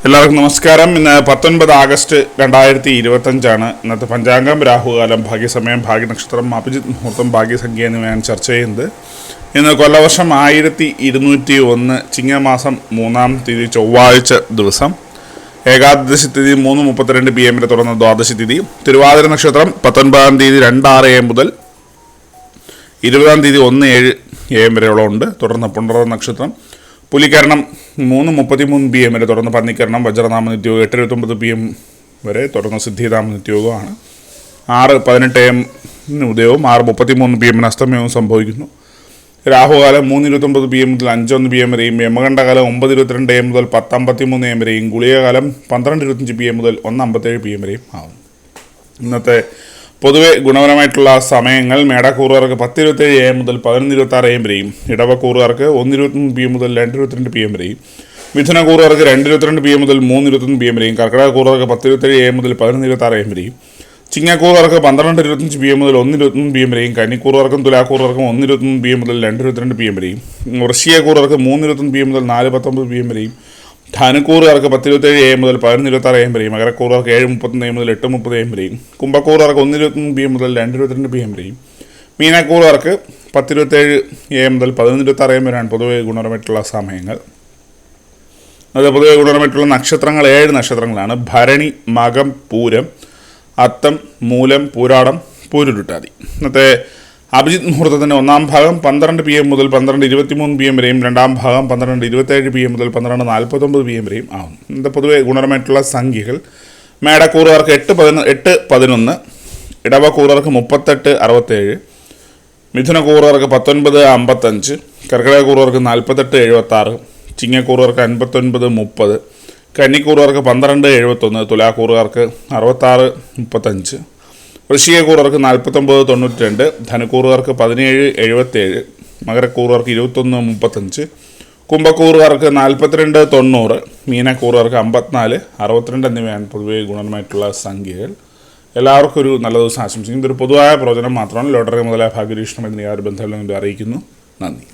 എല്ലാവർക്കും നമസ്കാരം. ഇന്ന് 19 ആഗസ്റ്റ് 2025 ഇന്നത്തെ പഞ്ചാംഗം. രാഹുകാലം, ഭാഗ്യസമയം, ഭാഗ്യനക്ഷത്രം, അഭിജിത്ത് മുഹൂർത്തം, ഭാഗ്യസംഖ്യ എന്നിവയാണ് ചർച്ച ചെയ്യുന്നത്. ഇന്ന് കൊല്ലവർഷം 1201 ചിങ്ങമാസം 3-ാം തീയതി ചൊവ്വാഴ്ച ദിവസം. ഏകാദശി തിഥി 3:32 PM വരെ തുടർന്ന ദ്വാദശി തിഥി. തിരുവാതിര നക്ഷത്രം 19-ാം തീയതി 2:06 AM മുതൽ 20-ാം തീയതി 1:07 AM വരെയുള്ളതുണ്ട്. തുടർന്ന് പുണർന്ന നക്ഷത്രം. പുലിക്കരണം 3:33 PM വരെ തുടർന്ന് പന്നിക്കരണം. വജ്രനാമ നിത്യയോഗം 8:29 PM വരെ തുടർന്ന് സിദ്ധിനാമ നിത്യയോഗമാണ്. 6:18 AM ഉദയവും 6:33 PM അസ്തമയവും സംഭവിക്കുന്നു. രാഹുകാലം 3:29 PM മുതൽ 5:01 PM വരെയും, യമകണ്ഠകാലം 9:22 AM മുതൽ 10:53 AM വരെയും, ഗുളികകാലം 12:25 PM മുതൽ 1:57 PM വരെയും ആവും. ഇന്നത്തെ പൊതുവെ ഗുണപരമായിട്ടുള്ള സമയങ്ങൾ: മേടക്കൂറുകാർക്ക് 10:27 AM മുതൽ 11:26 AM വരെയും, ഇടവക്കൂറുകാർക്ക് 1:23 PM മുതൽ 2:22 PM വരെയും, മിഥുനക്കൂറുകാർക്ക് 2:22 PM മുതൽ 3:21 PM വരെയും, കർക്കിടകക്കൂറുകാർക്ക് 10:27 AM മുതൽ 11:26 AM വരെയും, ചിങ്ങക്കൂറുകാർക്ക് 12:25 PM മുതൽ 1:21 PM വരെയും, കന്നിക്കൂറുകാർക്കും തുലാക്കൂറുകാർക്കും 1:21 PM മുതൽ 2:22 PM വരെയും, വൃശ്ചികക്കൂറുകാർക്ക് 3:21 PM മുതൽ 4:19 PM വരെയും, ധനുക്കൂറുകാർക്ക് 10:27 AM മുതൽ 11:26 AM വരെയും, മകരക്കൂറുകാർക്ക് 7:31 AM മുതൽ 8:30 AM വരെയും, കുംഭക്കൂറുകാർക്ക് 1:21 PM മുതൽ 2:22 PM വരെയും, മീനക്കൂറുകാർക്ക് 10:27 AM മുതൽ 11:26 AM വരെയാണ് പൊതുവെ ഗുണപരമായിട്ടുള്ള സമയങ്ങൾ. അത് പൊതുവെ ഗുണപരമായിട്ടുള്ള നക്ഷത്രങ്ങൾ 7 നക്ഷത്രങ്ങളാണ്: ഭരണി, മകം, പൂരം, അത്തം, മൂലം, പൂരാടം, പൂരുരുട്ടാതി. ഇന്നത്തെ അഭിജിത്ത് മുഹൂർത്തത്തിൻ്റെ 1-ാം ഭാഗം 12 PM മുതൽ 12:23 PM വരെയും, 2-ാം ഭാഗം 12:27 PM മുതൽ 12:49 PM വരെയും ആവും. ഇന്നത്തെ പൊതുവെ ഗുണപരമായിട്ടുള്ള സംഖ്യകൾ: മേടക്കൂറുകാർക്ക് 8:11, ഇടവക്കൂറുകാർക്ക് 38:67, മിഥുനക്കൂറുകാർക്ക് 19:55, കർക്കിടകക്കൂറുകാർക്ക് 48:76, ചിങ്ങക്കൂറുകാർക്ക് 59:30, കന്നിക്കൂറുകാർക്ക് 12:71, തുലാക്കൂറുകാർക്ക് 66:35, വൃശ്ചികക്കൂറുകാർക്ക് 49:92, ധനുക്കൂറുകാർക്ക് 17:77, മകരക്കൂറുകാർക്ക് 21:35, കുംഭക്കൂറുകാർക്ക് 42:90, മീനക്കൂറുകാർക്ക് 54:62 എന്നിവയാണ് പൊതുവെ ഗുണമായിട്ടുള്ള സംഖ്യകൾ. എല്ലാവർക്കും ഒരു നല്ല ദിവസം ആശംസിക്കുന്നു. ഇതൊരു പൊതുവായ പ്രവചനം മാത്രമാണ്. ലോട്ടറി മുതലായ ഭാഗ്യരീക്ഷണം എന്നീ ആ ഒരു ബന്ധം അറിയിക്കുന്നു. നന്ദി.